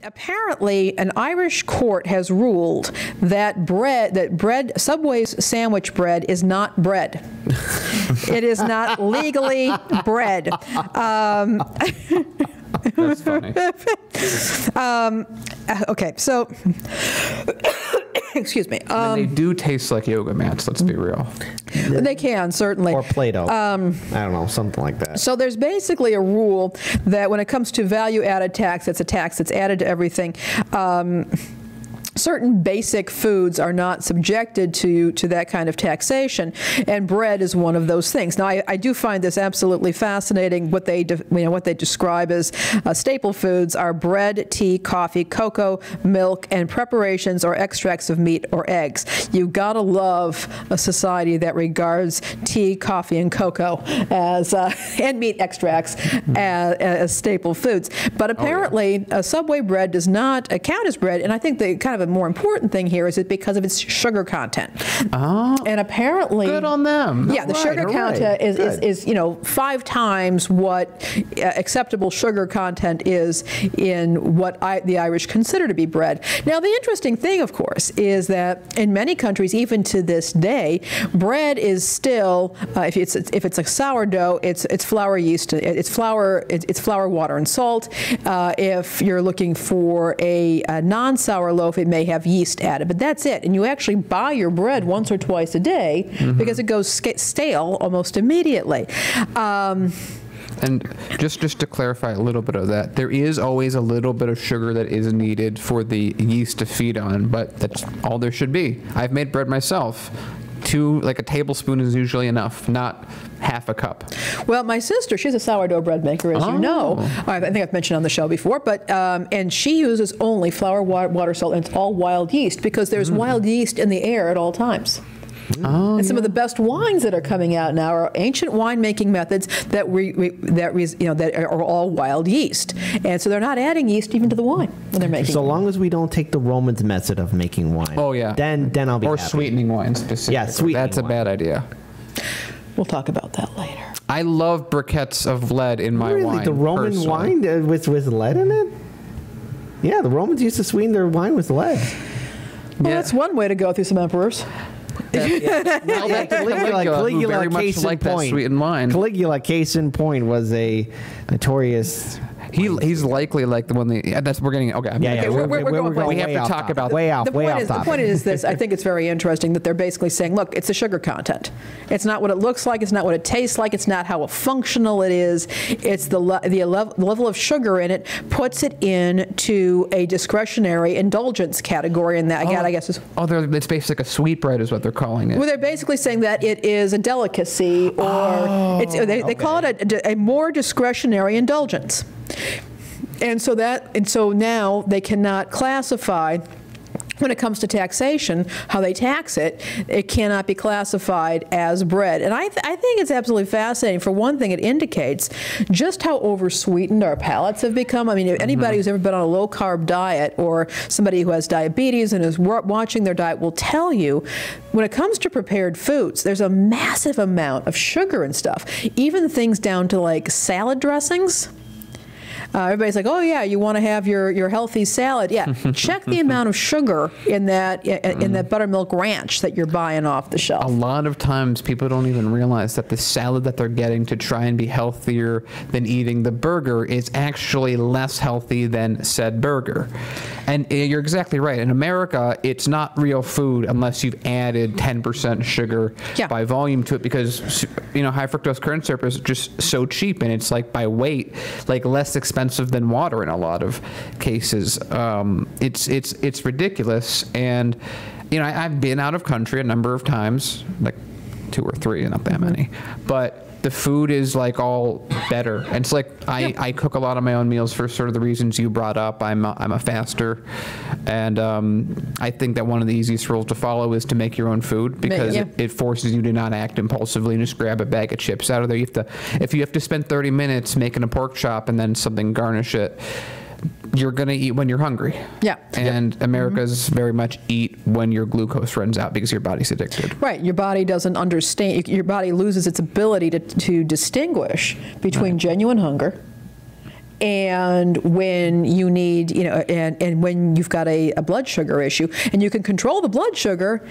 apparently, an Irish court has ruled that Subway's sandwich bread is not bread. It is not legally bread. That's funny. Okay, so excuse me. They do taste like yoga mats, let's be real. They can, certainly. Or Play-Doh. I don't know, something like that. So there's basically a rule that when it comes to value-added tax, it's a tax that's added to everything. Certain basic foods are not subjected to that kind of taxation, and bread is one of those things. Now, I do find this absolutely fascinating. What they describe as staple foods are bread, tea, coffee, cocoa, milk, and preparations or extracts of meat or eggs. You've got to love a society that regards tea, coffee, and cocoa as and meat extracts as staple foods. But apparently, Subway bread does not count as bread, and I think the kind of a more important thing here is it because of its sugar content. And apparently, good on them. Yeah, the sugar content is 5 times what acceptable sugar content is in what the Irish consider to be bread. Now, the interesting thing, of course, is that in many countries, even to this day, bread is still if it's a sourdough, it's flour, yeast, it's flour, water, and salt. If you're looking for a non-sour loaf, it may have yeast added, but that's it. And you actually buy your bread once or twice a day because it goes stale almost immediately. And just to clarify a little bit of that, there is always a little bit of sugar that is needed for the yeast to feed on, but that's all there should be. I've made bread myself. Like a tablespoon is usually enough, not half a cup. Well, my sister, she's a sourdough bread maker, as you know. I think I've mentioned on the show before, but and she uses only flour, water, salt, and it's all wild yeast because there's wild yeast in the air at all times. And some of the best wines that are coming out now are ancient winemaking methods that are all wild yeast, and so they're not adding yeast even to the wine when they're making. So long as we don't take the Romans' method of making wine. Oh yeah. Then I'll be happy. Sweetening wine specifically. Yeah, sweetening. That's a bad idea. We'll talk about that later. I love briquettes of lead in my wine. Really, the Roman wine with lead in it? Yeah, the Romans used to sweeten their wine with lead. Well, that's one way to go through some emperors. Caligula, case in point. Sweetened wine. Caligula, case in point, was a notorious. He's likely like the one that we're getting. Okay, we're going. We have to talk about way off. The point is this. I think it's very interesting that they're basically saying, look, it's the sugar content. It's not what it looks like. It's not what it tastes like. It's not how functional it is. It's the level of sugar in it puts it into a discretionary indulgence category. And that, I guess, is it's basically like a sweetbread, is what they're calling it. Well, they're basically saying that it is a delicacy, or they call it a more discretionary indulgence. And so now they cannot classify, when it comes to taxation, how they tax it, it cannot be classified as bread. And I think it's absolutely fascinating. For one thing, it indicates just how oversweetened our palates have become. I mean, anybody who's ever been on a low-carb diet, or somebody who has diabetes and is watching their diet, will tell you, when it comes to prepared foods, there's a massive amount of sugar and stuff. Even things down to like salad dressings. Everybody's like, oh yeah, you want to have your healthy salad. Yeah, check the amount of sugar in that buttermilk ranch that you're buying off the shelf. A lot of times people don't even realize that the salad that they're getting to try and be healthier than eating the burger is actually less healthy than said burger. And you're exactly right. In America, it's not real food unless you've added 10% sugar by volume to it, because high fructose corn syrup is just so cheap, and it's like by weight, like less expensive than water in a lot of cases. It's ridiculous. And I've been out of country a number of times, like 2 or 3, not that many, but the food is like all better. And it's like I cook a lot of my own meals for sort of the reasons you brought up. I'm a faster, and I think that one of the easiest rules to follow is to make your own food, because it forces you to not act impulsively and just grab a bag of chips out of there. If you have to spend 30 minutes making a pork chop and then something garnish it, you're going to eat when you're hungry. Yeah. And America's very much eat when your glucose runs out, because your body's addicted. Right. Your body doesn't understand. Your body loses its ability to distinguish between genuine hunger and when you need, and when you've got a blood sugar issue. And you can control the blood sugar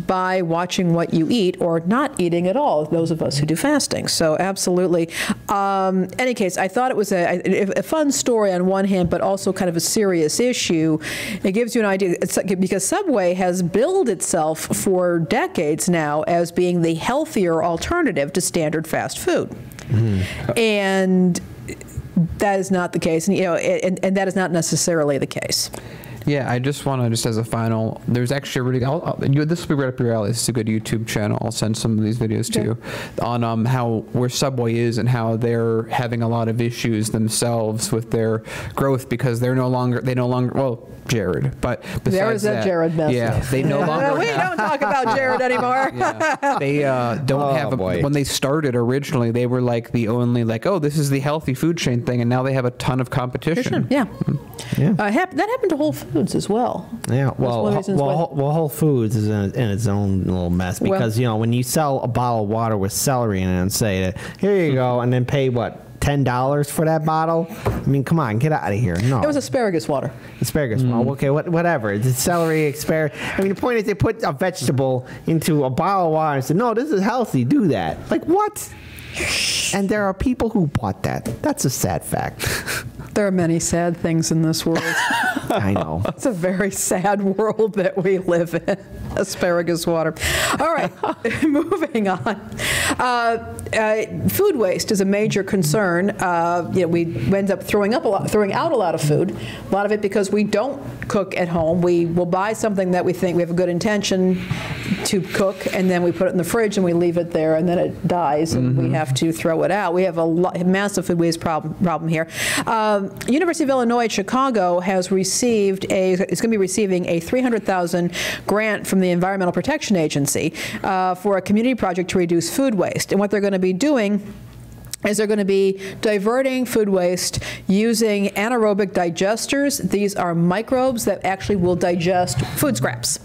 by watching what you eat or not eating at all, those of us who do fasting. So absolutely. Any case, I thought it was a fun story on one hand, but also kind of a serious issue. It gives you an idea, because Subway has billed itself for decades now as being the healthier alternative to standard fast food. And that is not the case, and that is not necessarily the case. Yeah, I just want to, just as a final, there's actually a really, this will be right up your alley. This is a good YouTube channel. I'll send some of these videos to you on how, where Subway is and how they're having a lot of issues themselves with their growth because they no longer, well, Jared, but besides there is that Jared message. Yeah, they no longer we don't talk about Jared anymore. Yeah, they don't have, when they started originally, they were like the only, like, oh, this is the healthy food chain thing, and now they have a ton of competition. Yeah. Yeah. That happened to Whole Foods as well. Yeah, well, Whole Foods is in its own little mess because, when you sell a bottle of water with celery in it and say, here you go, and then pay, what, $10 for that bottle? I mean, come on, get out of here. No. It was asparagus water. Asparagus water. Okay, whatever. It's celery, asparagus. I mean, the point is they put a vegetable into a bottle of water and said, no, this is healthy. Do that. Like, what? And there are people who bought that. That's a sad fact. There are many sad things in this world. I know. It's a very sad world that we live in. Asparagus water. All right, moving on. Food waste is a major concern. We end up throwing out a lot of food. A lot of it because we don't cook at home. We will buy something that we think we have a good intention to cook, and then we put it in the fridge and we leave it there, and then it dies, and we have to throw it out. We have a massive food waste problem here. University of Illinois at Chicago has received is going to be receiving a $300,000 grant from the Environmental Protection Agency for a community project to reduce food waste. And what they're going to be doing is they're going to be diverting food waste using anaerobic digesters. These are microbes that actually will digest food scraps.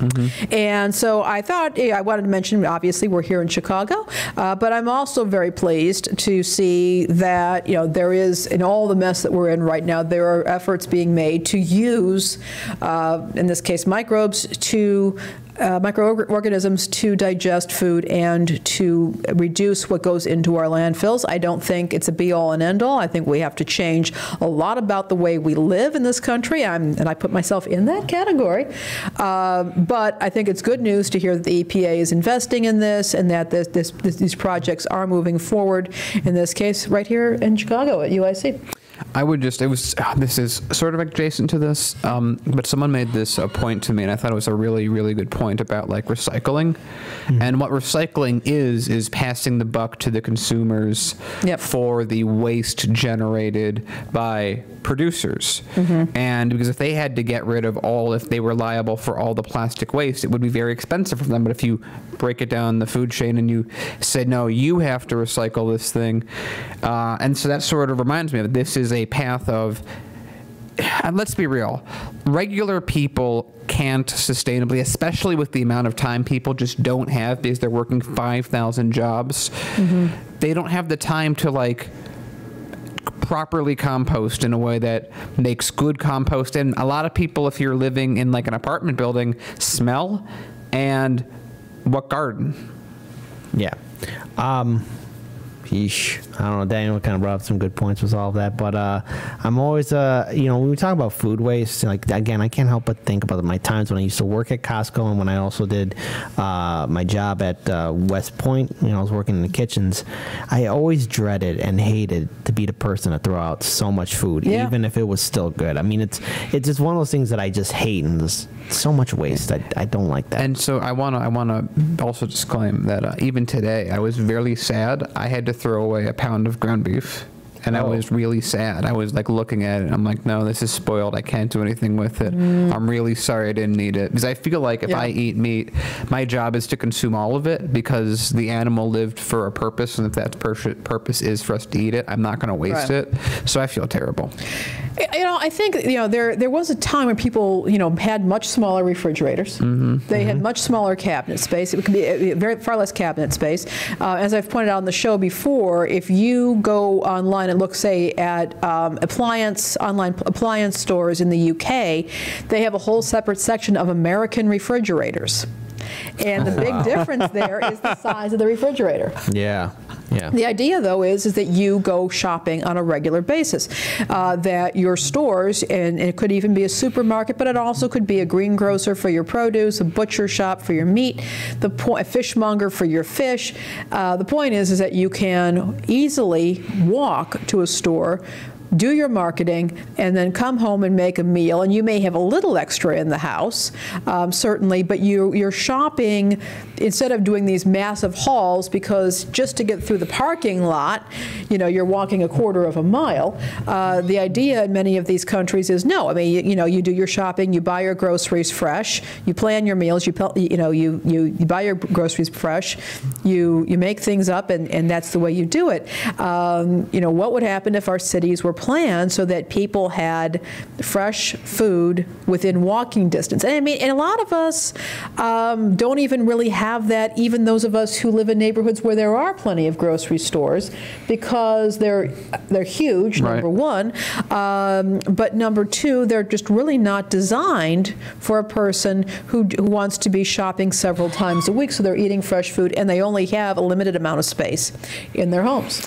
And so I thought, I wanted to mention, obviously we're here in Chicago, but I'm also very pleased to see that, there is, in all the mess that we're in right now, there are efforts being made to use, in this case, microorganisms to digest food and to reduce what goes into our landfills. I don't think it's a be-all and end-all. I think we have to change a lot about the way we live in this country, and I put myself in that category. But I think it's good news to hear that the EPA is investing in this and that these projects are moving forward, in this case right here in Chicago at UIC. I would just, this is sort of adjacent to this, but someone made this a point to me, and I thought it was a really, really good point about like recycling. And what recycling is passing the buck to the consumers for the waste generated by producers. And because if they had to get rid of if they were liable for all the plastic waste, it would be very expensive for them. But if you break it down the food chain and you say, no, you have to recycle this thing. And so that sort of reminds me of this is a path of, and let's be real, regular people can't sustainably, especially with the amount of time people just don't have because they're working 5,000 jobs. They don't have the time to like properly compost in a way that makes good compost. And a lot of people, if you're living in like an apartment building, smell. And what garden? Yeah. Yeesh. I don't know. Daniel kind of brought up some good points with all of that, but I'm always, when we talk about food waste, like again, I can't help but think about my times when I used to work at Costco and when I also did my job at West Point. I was working in the kitchens. I always dreaded and hated to be the person to throw out so much food, even if it was still good. I mean, it's just one of those things that I just hate, and there's so much waste. I don't like that. And so I want to also disclaim that even today I was very sad. I had to throw away a pound of ground beef, and I was really sad. I was like looking at it, and I'm like, no, this is spoiled. I can't do anything with it. I'm really sorry I didn't eat it, because I feel like if I eat meat, my job is to consume all of it because the animal lived for a purpose, and if that purpose is for us to eat it, I'm not going to waste it. So I feel terrible. I think there was a time when people had much smaller refrigerators. They had much smaller cabinet space. It could be far less cabinet space. As I've pointed out on the show before, if you go online and look, say, at online appliance stores in the UK, they have a whole separate section of American refrigerators. And the big difference there is the size of the refrigerator. Yeah. Yeah. The idea, though, is that you go shopping on a regular basis, that your stores, and it could even be a supermarket, but it also could be a greengrocer for your produce, a butcher shop for your meat, a fishmonger for your fish. The point is that you can easily walk to a store, do your marketing, and then come home and make a meal. And you may have a little extra in the house, certainly, but you're shopping instead of doing these massive hauls, because just to get through the parking lot, you're walking a quarter of a mile. The idea in many of these countries is no. I mean, you do your shopping, you buy your groceries fresh, you plan your meals, you buy your groceries fresh, you make things up, and that's the way you do it. What would happen if our cities were planned so that people had fresh food within walking distance? And I mean, and a lot of us don't even really have that, even those of us who live in neighborhoods where there are plenty of grocery stores, because they're huge, number one, but number two, they're just really not designed for a person who wants to be shopping several times a week, so they're eating fresh food and they only have a limited amount of space in their homes.